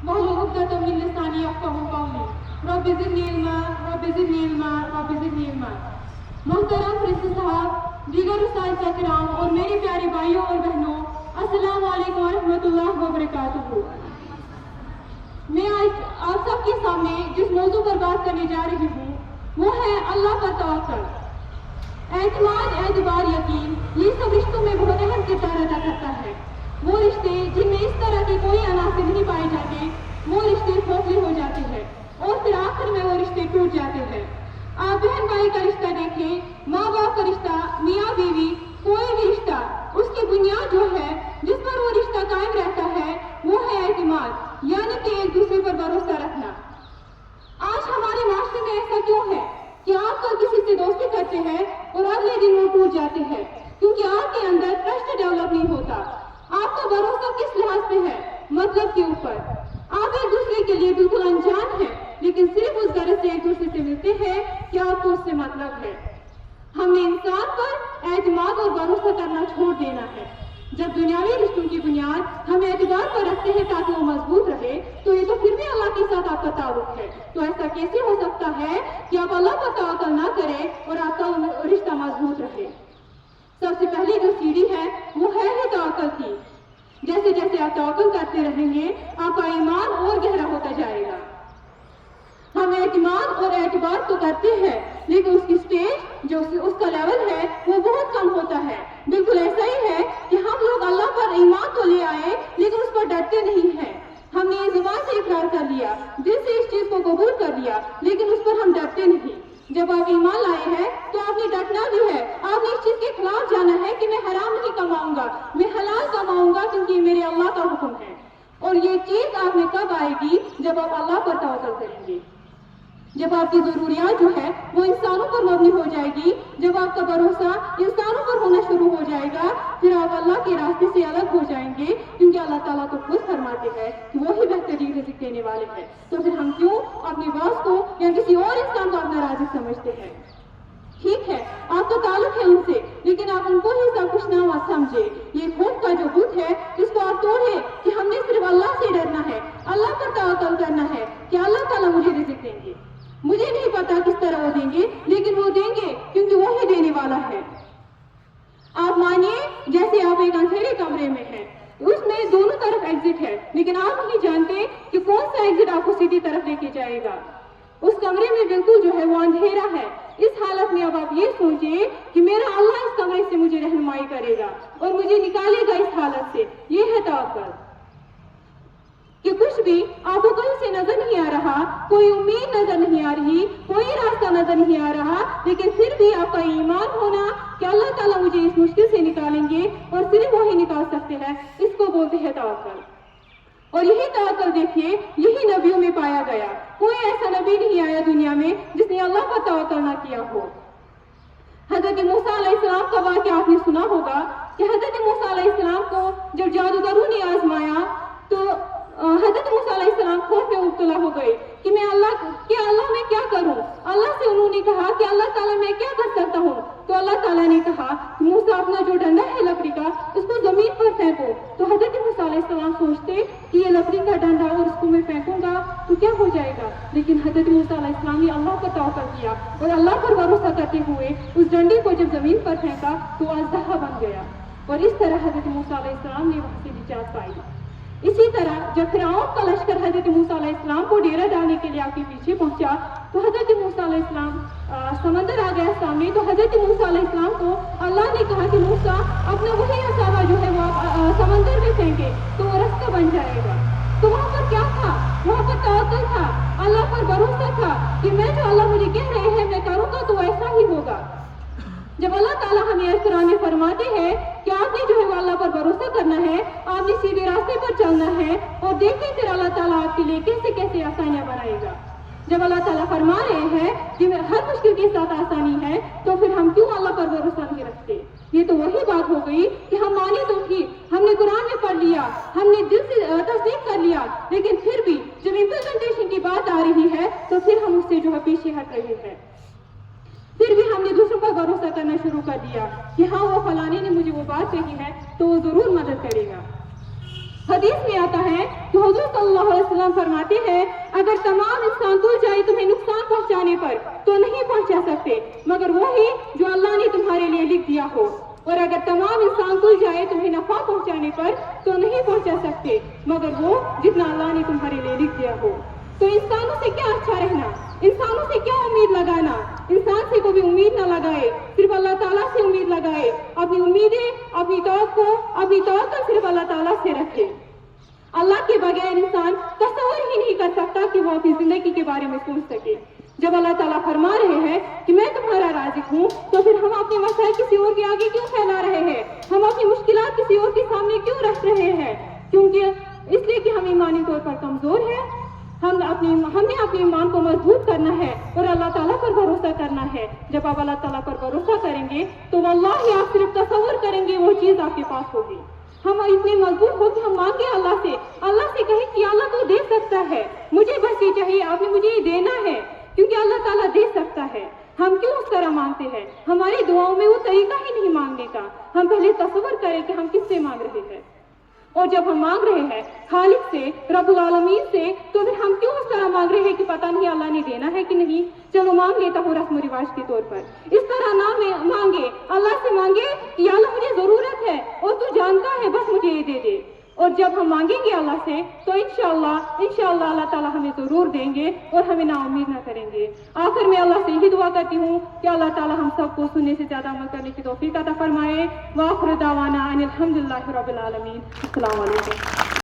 واحلل عقدة من لساني يفقهوا قولي رب زدني علما رب زدني علما رب زدني علما۔ محترم پرنسپل صاحب، دیگر اساتذہ کرام اور میرے پیارے بھائیوں اور بہنوں، السلام علیکم ورحمۃ اللہ وبرکاتہ۔ میں آج آپ سب کے سامنے جس موضوع پر بات کرنے جا رہی ہوں وہ ہے اللہ پر توکل۔ اعتماد، اعتبار، یقین، یہ سب رشتوں میں بہت اہم کردار ادا کرتا ہے۔ وہ رشتے جن میں اس طرح کے کوئی عناصر نہیں پائے جاتے وہ رشتے کھوکھلے ہو جاتے ہیں اور پھر آخر میں وہ رشتے ٹوٹ جاتے ہیں۔ آپ بہن بھائی کا رشتہ دیکھیں، ماں باپ کا رشتہ، میاں بیوی، کوئی بھی رشتہ، اس کی بنیاد جو ہے جس پر وہ رشتہ قائم رہتا ہے وہ ہے اعتماد، یعنی کہ ایک دوسرے پر بھروسہ رکھنا۔ آج ہمارے معاشرے میں ایسا کیوں ہے کہ آپ کل کسی سے دوستی کرتے ہیں اور اگلے دن وہ ٹوٹ جاتے ہیں؟ کیونکہ آپ کے اندر ٹرسٹ ڈیولپ نہیں ہوتا۔ آپ کا بھروسہ کس لحاظ پہ ہے؟ مطلب کے اوپر۔ آپ ایک دوسرے کے لیے بالکل انجان ہیں لیکن صرف اس غرض سے ایک دوسرے سے ملتے ہیں کہ آپ کو اس سے مطلب ہے۔ ہم نے انسان پر اعتماد اور بھروسہ کرنا چھوڑ دینا ہے۔ جب دنیاوی رشتوں کی بنیاد ہم اعتبار پر رکھتے ہیں تاکہ وہ مضبوط رہے تو یہ تو پھر بھی اللہ کے ساتھ آپ کا تعلق ہے۔ تو ایسا کیسے ہو سکتا ہے کہ آپ اللہ پر توکل نہ کریں اور آپ کا رشتہ مضبوط رہے؟ سب سے پہلی جو سیڑھی ہے وہ ہے ہی توکل کی۔ جیسے جیسے آپ توکل کرتے رہیں گے آپ کا ایمان اور گہرا ہوتا جائے گا۔ ہم اعتماد اور اعتبار تو کرتے ہیں لیکن اس کی سٹیج جو اس کا لیول ہے وہ بہت کم ہوتا ہے۔ بالکل ایسا ہی ہے کہ ہم لوگ اللہ پر ایمان تو لے آئے لیکن اس پر ڈرتے نہیں ہیں۔ ہم نے یہ زبان سے اقرار کر لیا، دل سے اس چیز کو قبول کر لیا لیکن اس پر ہم ڈرتے نہیں۔ جب آپ ایمان لائے ہیں تو آپ نے ڈٹنا بھی ہے، آپ نے اس چیز کے خلاف جانا ہے کہ میں حرام نہیں کماؤں گا، میں حلال کماؤں گا کیونکہ یہ میرے اللہ کا حکم ہے۔ اور یہ چیز آپ میں کب آئے گی؟ جب آپ اللہ پر توکل کریں گے، جب آپ کی ضروریات جو ہے وہ انسانوں پر مبنی ہو جائے گی، جب آپ کا بھروسہ انسانوں پر ہونا شروع ہو جائے گا پھر آپ اللہ کے راستے سے الگ ہو جائیں گے، کیونکہ اللہ تعالیٰ تو خود فرماتے ہیں کہ وہی بہترین رزق دینے والے ہیں۔ تو پھر ہم کیوں اپنے باس کو یا کسی اور انسان کو اپنا رازق سمجھتے ہیں؟ ٹھیک ہے آپ کا تعلق ہے ان سے لیکن آپ ان کو ہی سب کچھ نہ مت سمجھے۔ یہ خوف کا جو بت ہے اس کو آپ توڑیں کہ ہم نے صرف اللہ سے ڈرنا ہے، اللہ پر توکل کرنا ہے کہ اللہ تعالیٰ مجھے رزق دیں گے۔ مجھے نہیں پتا کس طرح وہ دیں گے لیکن وہ دیں گے کیونکہ وہی دینے والا ہے۔ آپ مانیے جیسے آپ ایک اندھیرے کمرے میں ہیں، اس میں دونوں طرف ایگزٹ ہے لیکن آپ نہیں جانتے کہ کون سا ایگزٹ آپ کو سیدھی طرف لے کے جائے گا۔ اس کمرے میں بالکل جو ہے وہ اندھیرا ہے۔ اس حالت میں اب آپ یہ سوچیں کہ میرا اللہ اس کمرے سے مجھے رہنمائی کرے گا اور مجھے نکالے گا اس حالت سے۔ یہ ہے توکل کہ کچھ بھی آپ کو کہیں سے نظر نہیں آ رہا، کوئی امید نظر نہیں آ رہی، کوئی راستہ نظر نہیں آ رہا لیکن پھر بھی آپ کا ایمان ہونا کہ اللہ تعالیٰ مجھے اس مشکل سے نکالیں گے اور صرف وہی نکال سکتے ہیں، اس کو بولتے ہیں توکل۔ اور یہی توکل دیکھیے یہی نبیوں میں پایا گیا۔ کوئی ایسا نبی نہیں آیا دنیا میں جس نے اللہ پر توکل نہ کیا ہو۔ حضرت موسیٰ علیہ السلام کا واقعہ آپ نے سنا ہوگا کہ حضرت موسیٰ علیہ السلام کو جب جادوگروں نے آزمایا تو حضرت موسیٰ علیہ السلام خوف میں مبتلا ہو گئے کہ میں کیا کروں؟ اللہ سے انہوں نے کہا کہ اللہ تعالیٰ میں کیا کر سکتا ہوں؟ تو اللہ تعالیٰ نے کہا موسیٰ اپنا جو ڈنڈا ہے لکڑی کا اس کو زمین پر پھینکو۔ تو حضرت موسیٰ علیہ السلام سوچتے کہ یہ لکڑی کا ڈنڈا اور اس کو میں پھینکوں گا تو کیا ہو جائے گا؟ لیکن حضرت موسیٰ علیہ السلام نے اللہ پر توکل کیا اور اللہ پر بھروسہ کرتے ہوئے اس ڈنڈے کو جب زمین پر پھینکا تو اژدہا بن گیا اور اس طرح حضرت موسیٰ علیہ السلام نے وہاں سے نجات پائی۔ اسی طرح جب فرعون کا لشکر حضرت موسیٰ علیہ السلام کو ڈیرہ ڈالنے کے لیے آپ کے پیچھے پہنچا تو حضرت موسیٰ علیہ السلام سمندر آ گیا سامنے، تو حضرت موسیٰ علیہ السلام کو اللہ نے کہا کہ موسیٰ اپنا وہی عصا جو ہے وہ آپ سمندر میں پھینکے تو وہ رستہ بن جائے گا۔ تو وہاں پر کیا تھا؟ وہاں پر توکل تھا، اللہ پر بھروسہ تھا کہ میں جو اللہ مجھے کہہ رہے ہیں میں کروں گا تو ایسا ہی ہوگا۔ جب اللہ تعالیٰ ہمیں اس قرآن میں فرماتے ہیں کہ آپ نے جو ہے وہ اللہ پر بھروسہ کرنا ہے، آپ نے سیدھے راستے پر چلنا ہے اور دیکھیں پھر اللہ تعالیٰ آپ کے لیے کیسے کیسے آسانیاں بنائے گا۔ جب اللہ تعالیٰ فرما رہے ہیں کہ ہر مشکل کے ساتھ آسانی ہے تو پھر ہم کیوں اللہ پر بھروسہ نہیں رکھتے؟ یہ تو وہی بات ہو گئی کہ ہم مانے تو ٹھیک، ہم نے قرآن میں پڑھ لیا، ہم نے دل سے تصدیق کر لیا لیکن پھر بھی جب امپلیمنٹیشن کی بات آ رہی ہے تو پھر ہم اس سے جو ہے پیچھے ہٹ رہے ہیں۔ پھر بھی ہم نے دوسروں پر بھروسہ کرنا شروع کر دیا کہ ہاں وہ فلانے نے مجھے وہ بات کہی ہے تو وہ ضرور مدد کرے گا۔ حدیث میں آتا ہے کہ حضور صلی اللہ علیہ وسلم فرماتے ہیں اگر تمام انسان تل جائے تمہیں نقصان پہنچانے پر تو نہیں پہنچا سکتے مگر وہی جو اللہ نے تمہارے لیے لکھ دیا ہو، اور اگر تمام انسان تل جائے تمہیں نفع پہنچانے پر تو نہیں پہنچا سکتے مگر وہ جتنا اللہ نے تمہارے لیے لکھ دیا ہو۔ تو انسانوں سے کیا اچھا رہنا، انسانوں سے کیا امید لگانا، انسان سے کوئی امید نہ لگائے، صرف اللہ تعالیٰ سے امید لگائے، اپنی امیدیں اپنی توقع صرف اللہ تعالیٰ سے رکھے۔ اللہ کے بغیر انسان تصور ہی نہیں کر سکتا کہ وہ اپنی زندگی کے بارے میں سوچ سکے۔ جب اللہ تعالیٰ فرما رہے ہیں کہ میں تمہارا رازق ہوں تو پھر ہم اپنے مسائل کسی اور کے آگے کیوں پھیلا رہے ہیں، ہم اپنی مشکلات کسی اور کے سامنے کیوں رکھ رہے ہیں؟ کیونکہ اس لیے کہ ہم ایمانی طور پر کمزور ہیں۔ ہم نے اپنے ایمان کو مضبوط کرنا ہے اور اللہ تعالیٰ پر بھروسہ کرنا ہے۔ جب آپ اللہ تعالیٰ پر بھروسہ کریں گے تو واللہ آپ صرف تصور کریں گے وہ چیز آپ کے پاس ہوگی۔ ہم اتنے مضبوط ہو کہ ہم مانگے اللہ سے کہیں کہ اللہ تو دے سکتا ہے، مجھے بس یہ چاہیے، آپ نے مجھے یہ دینا ہے، کیونکہ اللہ تعالیٰ دے سکتا ہے۔ ہم کیوں اس طرح مانگتے ہیں؟ ہماری دعاؤں میں وہ طریقہ ہی نہیں مانگنے کا۔ ہم پہلے تصور کریں کہ ہم کس سے مانگ رہے ہیں، اور جب ہم مانگ رہے ہیں خالق سے، رب العالمین سے، تو پھر ہم کیوں اس طرح مانگ رہے ہیں کہ پتہ نہیں اللہ نے دینا ہے کہ نہیں، چلو مانگ لیتا ہوں رسم و رواج کے طور پر۔ اس طرح نہ مانگے، اللہ سے مانگے کہ یا اللہ مجھے ضرورت ہے اور تو جانتا ہے، بس مجھے یہ دے دے۔ اور جب ہم مانگیں گے اللہ سے تو انشاءاللہ اللہ تعالیٰ ہمیں ضرور دیں گے اور ہمیں نا امید نہ کریں گے۔ آخر میں اللہ سے یہی دعا کرتی ہوں کہ اللہ تعالیٰ ہم سب کو سننے سے زیادہ عمل کرنے کی توفیق عطا فرمائے۔ وآخر دعوانا ان الحمدللہ رب العالمین۔ السلام علیکم۔